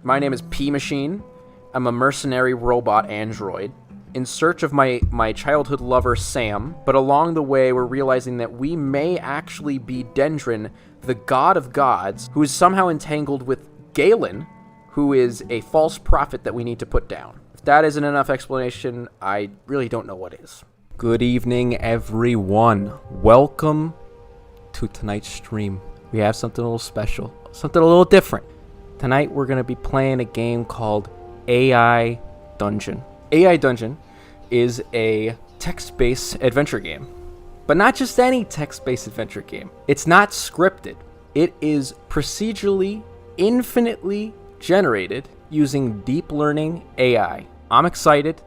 My name is P Machine. I'm a mercenary robot android in search of my childhood lover Sam, but along the way we're realizing that we may actually be Dendron, the god of gods, who is somehow entangled with Galen, who is a false prophet that we need to put down. If that isn't enough explanation, I really don't know what is. Good evening, everyone. Welcome to tonight's stream. We have something a little special, something a little different. Tonight we're going to be playing a game called AI Dungeon. AI Dungeon is a text-based adventure game. But not just any text-based adventure game. It's not scripted. It is procedurally, infinitely generated using deep learning AI. I'm excited.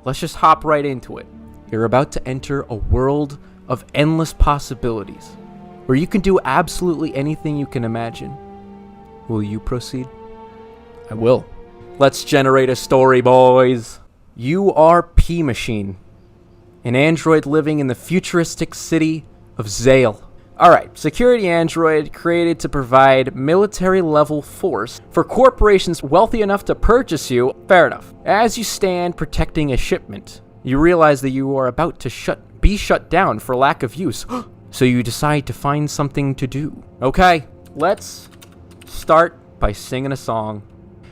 Let's just hop right into it. You're about to enter a world of endless possibilities, where you can do absolutely anything you can imagine. Will you proceed? I will. Let's generate a story, boys. You are P Machine, an android living in the futuristic city of Zale. Alright, security android created to provide military-level force for corporations wealthy enough to purchase you. Fair enough. As you stand protecting a shipment, you realize that you are about to be shut down for lack of use. So you decide to find something to do. Okay, let's start by singing a song.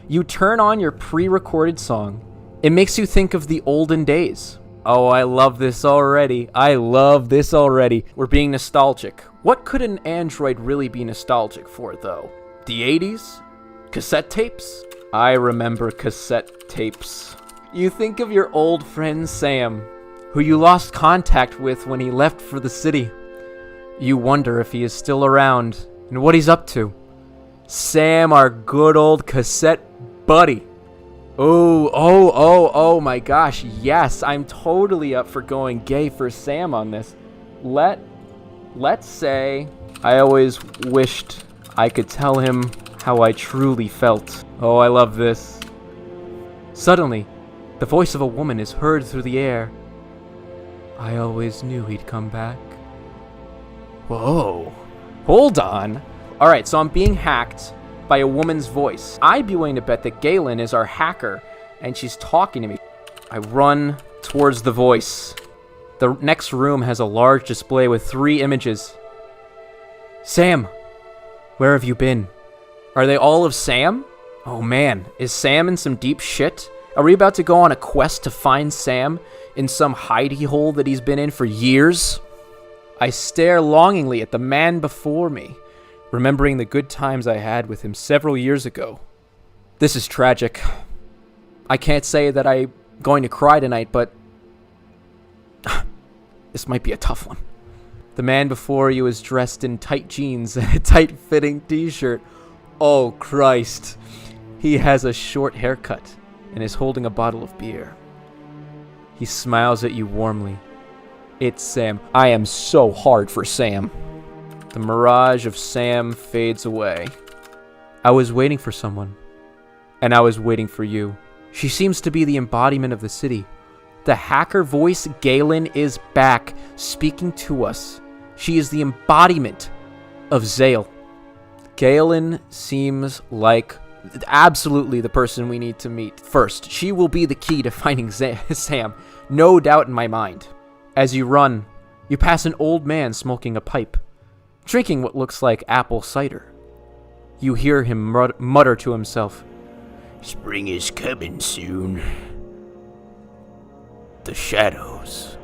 You turn on your pre-recorded song. It makes you think of the olden days. Oh, I love this already. We're being nostalgic. What could an android really be nostalgic for, though? The 80s? Cassette tapes? I remember cassette tapes. You think of your old friend Sam, who you lost contact with when he left for the city. You wonder if he is still around and what he's up to. Sam, our good old cassette buddy. Oh my gosh, yes, I'm totally up for going gay for Sam on this. Let's say I always wished I could tell him how I truly felt. Oh, I love this. Suddenly, the voice of a woman is heard through the air. I always knew he'd come back. Whoa, hold on. Alright, so I'm being hacked by a woman's voice. I'd be willing to bet that Galen is our hacker, and she's talking to me. I run towards the voice. The next room has a large display with 3 images. Sam, where have you been? Are they all of Sam? Oh man, is Sam in some deep shit? Are we about to go on a quest to find Sam in some hidey hole that he's been in for years? I stare longingly at the man before me, remembering the good times I had with him several years ago. This is tragic. I can't say that I'm going to cry tonight, but this might be a tough one. The man before you is dressed in tight jeans and a tight-fitting t-shirt. Oh, Christ. He has a short haircut and is holding a bottle of beer. He smiles at you warmly. It's Sam. I am so hard for Sam. The mirage of Sam fades away. I was waiting for someone, and I was waiting for you. She seems to be the embodiment of the city. The hacker voice Galen is back, speaking to us. She is the embodiment of Zale. Galen seems like absolutely the person we need to meet first. She will be the key to finding Sam, no doubt in my mind. As you run, you pass an old man smoking a pipe, drinking what looks like apple cider. You hear him mutter to himself, "Spring is coming soon. The shadows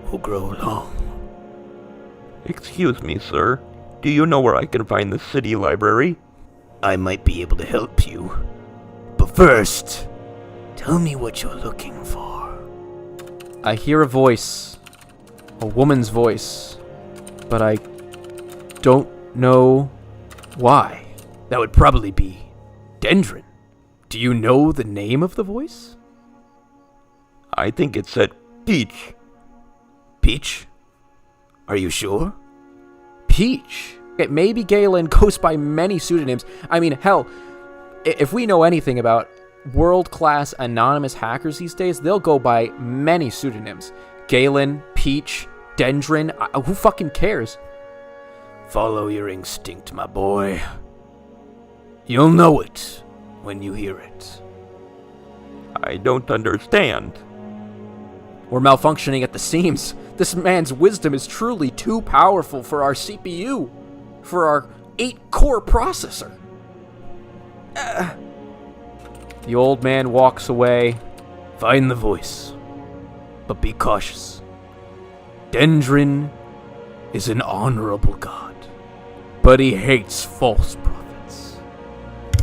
will grow long." Excuse me, sir. Do you know where I can find the city library? I might be able to help you. But first, tell me what you're looking for. I hear a voice. A woman's voice. But I don't know why. That would probably be Dendron. Do you know the name of the voice? I think it said Peach. Peach? Are you sure? Peach? Maybe Galen goes by many pseudonyms. I mean, hell, if we know anything about world-class anonymous hackers these days, they'll go by many pseudonyms. Galen, Peach, Dendron, who fucking cares? Follow your instinct, my boy. You'll know it when you hear it. I don't understand. We're malfunctioning at the seams. This man's wisdom is truly too powerful for our CPU, for our 8-core processor. The old man walks away. Find the voice, but be cautious. Dendrin is an honorable god, but he hates false prophets.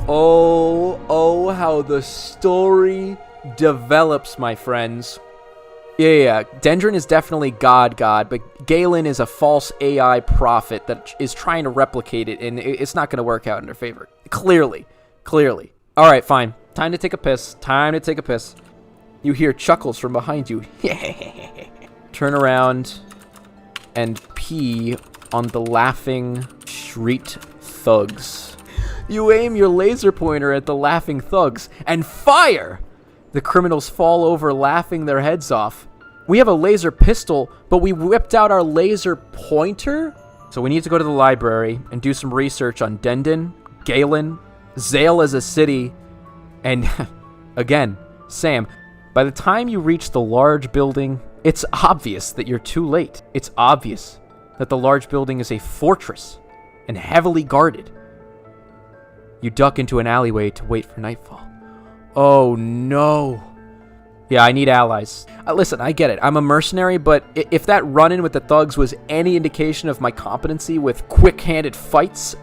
Oh, how the story develops, my friends. Yeah. Dendrin is definitely God, but Galen is a false AI prophet that is trying to replicate it, and it's not going to work out in their favor. Clearly. All right, fine. Time to take a piss. You hear chuckles from behind you. Turn around and pee on the laughing street thugs. You aim your laser pointer at the laughing thugs and fire! The criminals fall over laughing their heads off. We have a laser pistol, but we whipped out our laser pointer? So we need to go to the library and do some research on Dendon, Galen, Zale as a city, and, again, Sam. By the time you reach the large building, it's obvious that you're too late. It's obvious that the large building is a fortress and heavily guarded. You duck into an alleyway to wait for nightfall. Oh no. Yeah, I need allies. Listen, I get it. I'm a mercenary, but if that run-in with the thugs was any indication of my competency with quick-handed fights,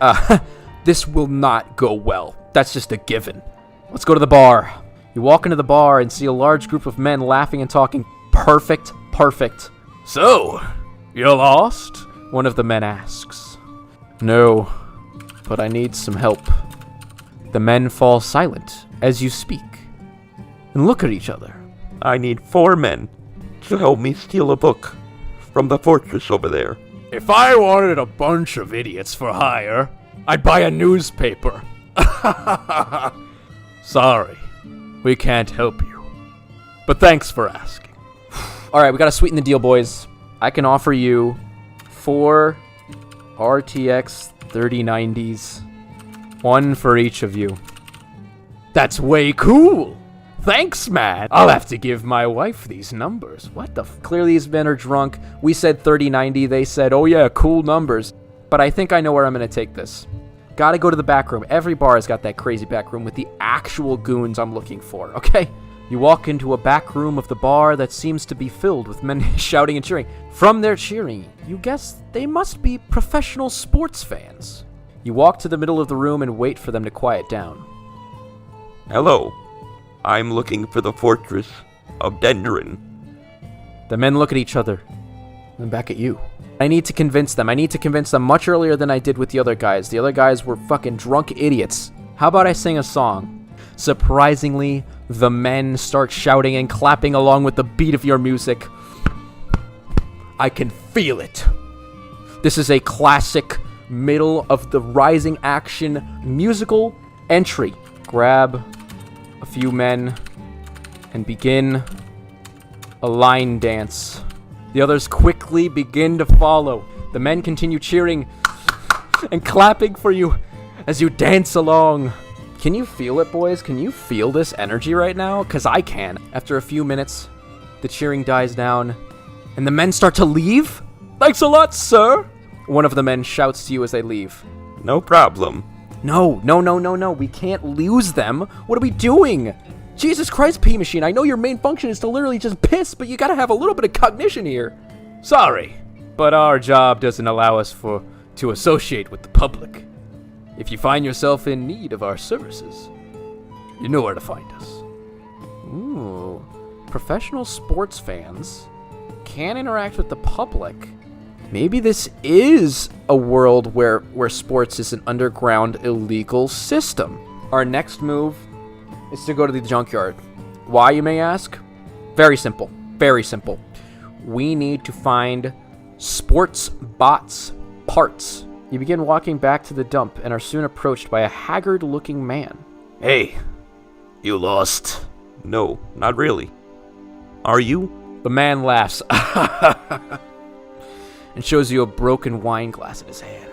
this will not go well. That's just a given. Let's go to the bar. You walk into the bar and see a large group of men laughing and talking. Perfect. So, you're lost? One of the men asks. No, but I need some help. The men fall silent as you speak and look at each other. I need 4 men to help me steal a book from the fortress over there. If I wanted a bunch of idiots for hire, I'd buy a newspaper. Sorry, we can't help you. But thanks for asking. Alright, we gotta sweeten the deal, boys. I can offer you 4 RTX 3090s. 1 for each of you. That's way cool! Thanks, man! I'll have to give my wife these numbers. What the Clearly these men are drunk. We said 3090, they said, oh yeah, cool numbers. But I think I know where I'm gonna take this. Gotta go to the back room. Every bar has got that crazy back room with the actual goons I'm looking for, okay? You walk into a back room of the bar that seems to be filled with men shouting and cheering. From their cheering, you guess they must be professional sports fans. You walk to the middle of the room and wait for them to quiet down. Hello. I'm looking for the fortress of Dendrin. The men look at each other, then back at you. I need to convince them. Much earlier than I did with the other guys. The other guys were fucking drunk idiots. How about I sing a song? Surprisingly, the men start shouting and clapping along with the beat of your music. I can feel it. This is a classic middle of the rising action musical entry. Grab a few men and begin a line dance. The others quickly begin to follow. The men continue cheering and clapping for you as you dance along. Can you feel it, boys? Can you feel this energy right now? Because I can. After a few minutes, the cheering dies down, and the men start to leave. Thanks a lot, sir. One of the men shouts to you as they leave. No problem. No. We can't lose them. What are we doing? Jesus Christ, P Machine. I know your main function is to literally just piss, but you gotta have a little bit of cognition here. Sorry, but our job doesn't allow us to associate with the public. If you find yourself in need of our services, you know where to find us. Ooh. Professional sports fans can interact with the public. Maybe this is a world where sports is an underground illegal system. Our next move is to go to the junkyard. Why, you may ask? Very simple. We need to find sports bots parts. You begin walking back to the dump and are soon approached by a haggard-looking man. Hey, you lost? No, not really. Are you? The man laughs and shows you a broken wine glass in his hand.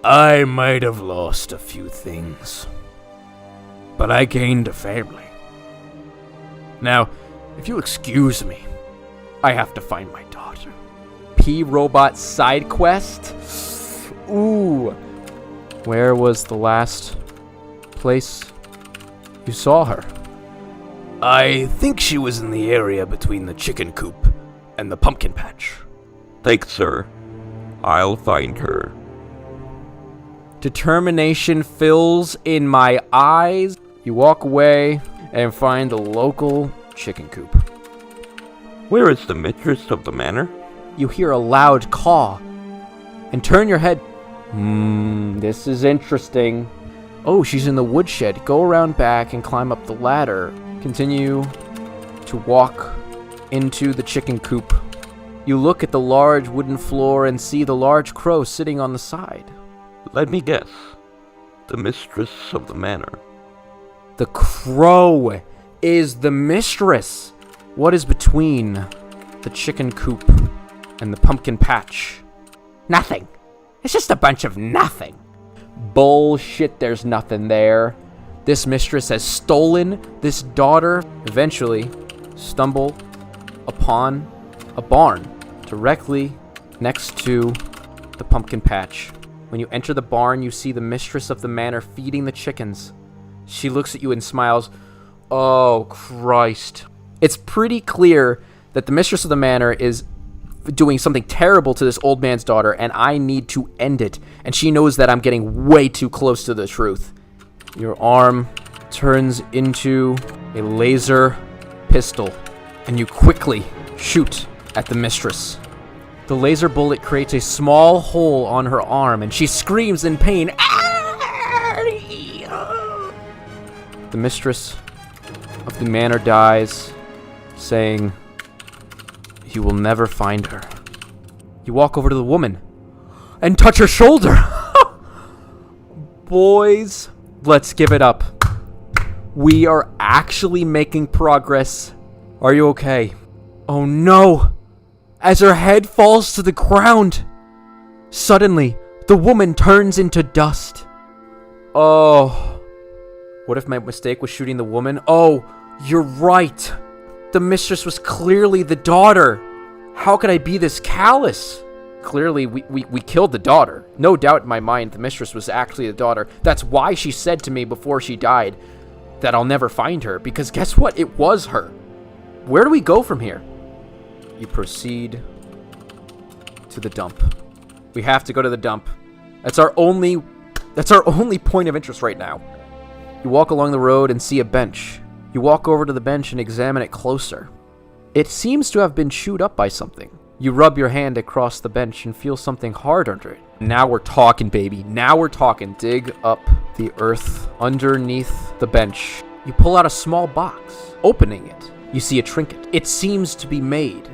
I might have lost a few things, but I gained a family. Now, if you'll excuse me, I have to find my daughter. P-Robot side quest? Ooh. Where was the last place you saw her? I think she was in the area between the chicken coop and the pumpkin patch. Thanks, sir. I'll find her. Determination fills in my eyes. You walk away and find the local chicken coop. Where is the mistress of the manor? You hear a loud caw and turn your head. This is interesting. Oh, she's in the woodshed. Go around back and climb up the ladder. Continue to walk into the chicken coop. You look at the large wooden floor and see the large crow sitting on the side. Let me guess. The mistress of the manor. The crow is the mistress. What is between the chicken coop and the pumpkin patch? Nothing. It's just a bunch of nothing. Bullshit, there's nothing there. This mistress has stolen this daughter. Eventually, stumble upon a barn directly next to the pumpkin patch. When you enter the barn, you see the mistress of the manor feeding the chickens. She looks at you and smiles. Oh, Christ. It's pretty clear that the mistress of the manor is doing something terrible to this old man's daughter, and I need to end it. And she knows that I'm getting way too close to the truth. Your arm turns into a laser pistol, and you quickly shoot at the mistress. The laser bullet creates a small hole on her arm, and she screams in pain. The mistress of the manor dies, saying, "You will never find her." You walk over to the woman and touch her shoulder. Boys, let's give it up. We are actually making progress. Are you okay? Oh no! As her head falls to the ground, suddenly the woman turns into dust. Oh. What if my mistake was shooting the woman? Oh, you're right. The mistress was clearly the daughter. How could I be this callous? Clearly, we killed the daughter. No doubt in my mind, the mistress was actually the daughter. That's why she said to me before she died that I'll never find her. Because guess what? It was her. Where do we go from here? You proceed to the dump. We have to go to the dump. That's our only point of interest right now. You walk along the road and see a bench. You walk over to the bench and examine it closer. It seems to have been chewed up by something. You rub your hand across the bench and feel something hard under it. Now we're talking, baby. Now we're talking. Dig up the earth underneath the bench. You pull out a small box. Opening it, you see a trinket. It seems to be made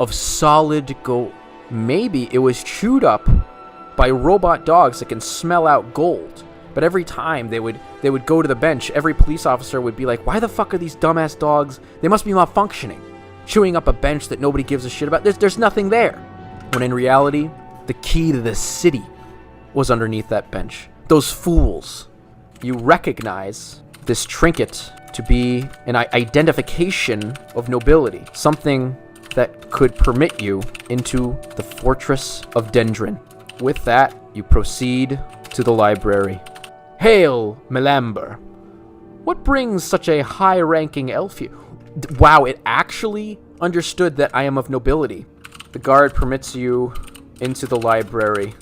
of solid gold. Maybe it was chewed up by robot dogs that can smell out gold. But every time they would go to the bench, every police officer would be like, why the fuck are these dumbass dogs? They must be malfunctioning. Chewing up a bench that nobody gives a shit about. There's nothing there. When in reality, the key to the city was underneath that bench. Those fools. You recognize this trinket to be an identification of nobility. Something that could permit you into the fortress of Dendron. With that, you proceed to the library. Hail, Melamber. What brings such a high-ranking elf here? Wow, it actually understood that I am of nobility. The guard permits you into the library.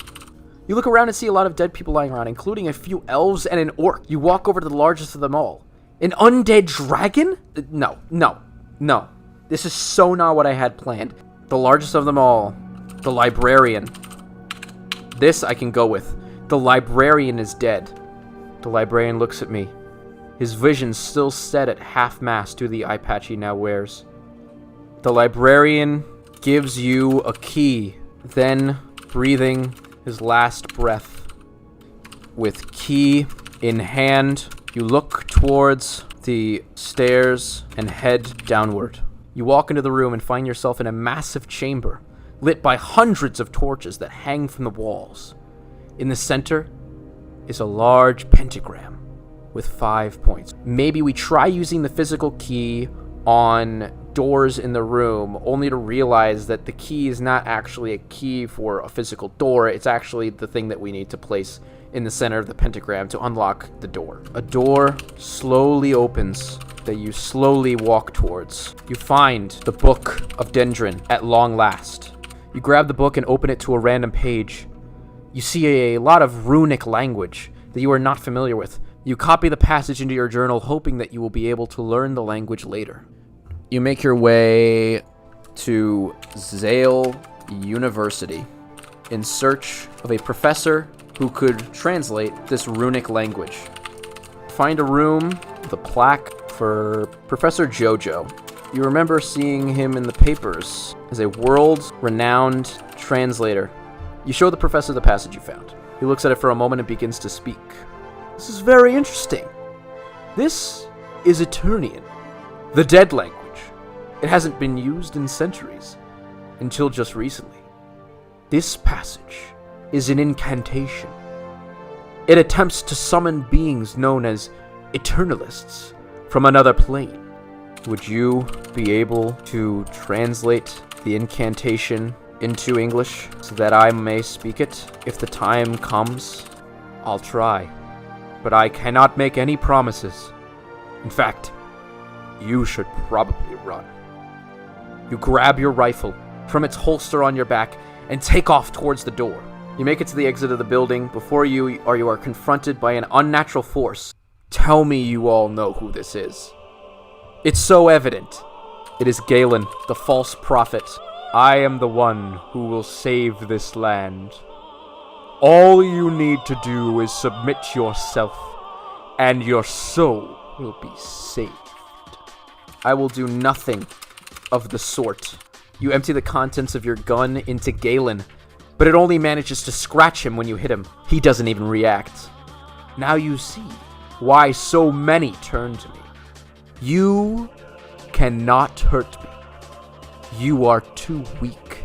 You look around and see a lot of dead people lying around, including a few elves and an orc. You walk over to the largest of them all. An undead dragon? No. This is so not what I had planned. The largest of them all. The librarian. This I can go with. The librarian is dead. The librarian looks at me. His vision still set at half-mast to the eye patch he now wears. The librarian gives you a key, then, breathing his last breath. With key in hand, you look towards the stairs and head downward. You walk into the room and find yourself in a massive chamber, lit by hundreds of torches that hang from the walls. In the center is a large pentagram with 5 points. Maybe we try using the physical key on doors in the room, only to realize that the key is not actually a key for a physical door. It's actually the thing that we need to place in the center of the pentagram to unlock the door. A door slowly opens that you slowly walk towards. You find the Book of Dendron at long last. You grab the book and open it to a random page. You see a lot of runic language that you are not familiar with. You copy the passage into your journal, hoping that you will be able to learn the language later. You make your way to Zale University in search of a professor who could translate this runic language. Find a room with a plaque for Professor Jojo. You remember seeing him in the papers as a world-renowned translator. You show the professor the passage you found. He looks at it for a moment and begins to speak. This is very interesting. This is Eternian, the dead language. It hasn't been used in centuries, until just recently. This passage is an incantation. It attempts to summon beings known as Eternalists from another plane. Would you be able to translate the incantation into English so that I may speak it? If the time comes, I'll try. But I cannot make any promises. In fact, you should probably run. You grab your rifle from its holster on your back and take off towards the door. You make it to the exit of the building. Before you are confronted by an unnatural force. Tell me you all know who this is. It's so evident. It is Galen, the false prophet. I am the one who will save this land. All you need to do is submit yourself, and your soul will be saved. I will do nothing of the sort. You empty the contents of your gun into Galen, but it only manages to scratch him when you hit him. He doesn't even react. Now you see why so many turn to me. You cannot hurt me. You are too weak.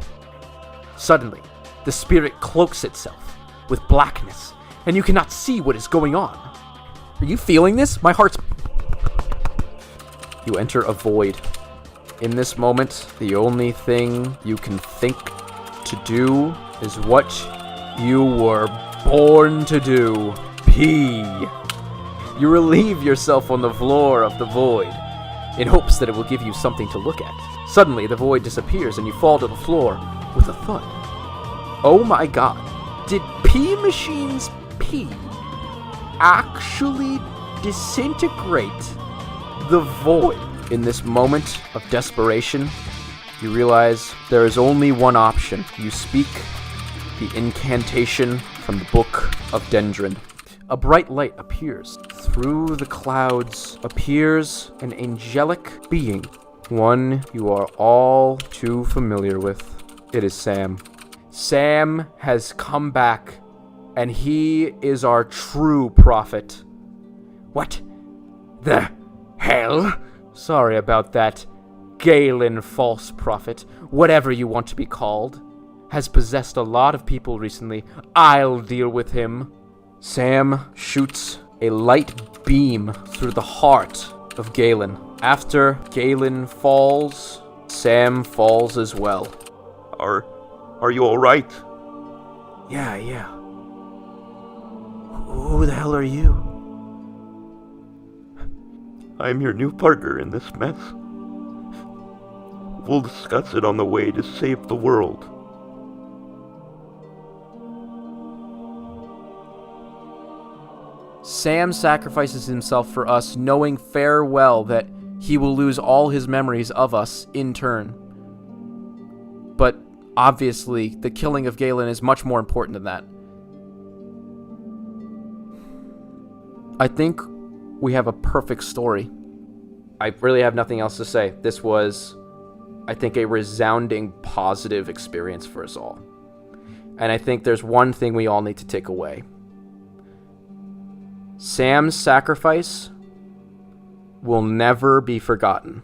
Suddenly, the spirit cloaks itself with blackness, and you cannot see what is going on. Are you feeling this? My heart's... You enter a void. In this moment, the only thing you can think to do is what you were born to do. Pee. You relieve yourself on the floor of the void in hopes that it will give you something to look at. Suddenly, the void disappears and you fall to the floor with a thud. Oh my god. Did pee machines pee actually disintegrate the void? In this moment of desperation, you realize there is only one option. You speak the incantation from the Book of Dendron. A bright light appears. Through the clouds appears an angelic being, one you are all too familiar with. It is Sam. Sam has come back, and he is our true prophet. What the hell? Sorry about that. Galen, false prophet, whatever you want to be called, has possessed a lot of people recently. I'll deal with him. Sam shoots a light beam through the heart of Galen. After Galen falls, Sam falls as well. Are you alright? Yeah. Who the hell are you? I'm your new partner in this mess. We'll discuss it on the way to save the world. Sam sacrifices himself for us, knowing fair well that he will lose all his memories of us in turn. But obviously, the killing of Galen is much more important than that. I think we have a perfect story. I really have nothing else to say. This was, I think, a resounding positive experience for us all. And I think there's one thing we all need to take away. Sam's sacrifice will never be forgotten.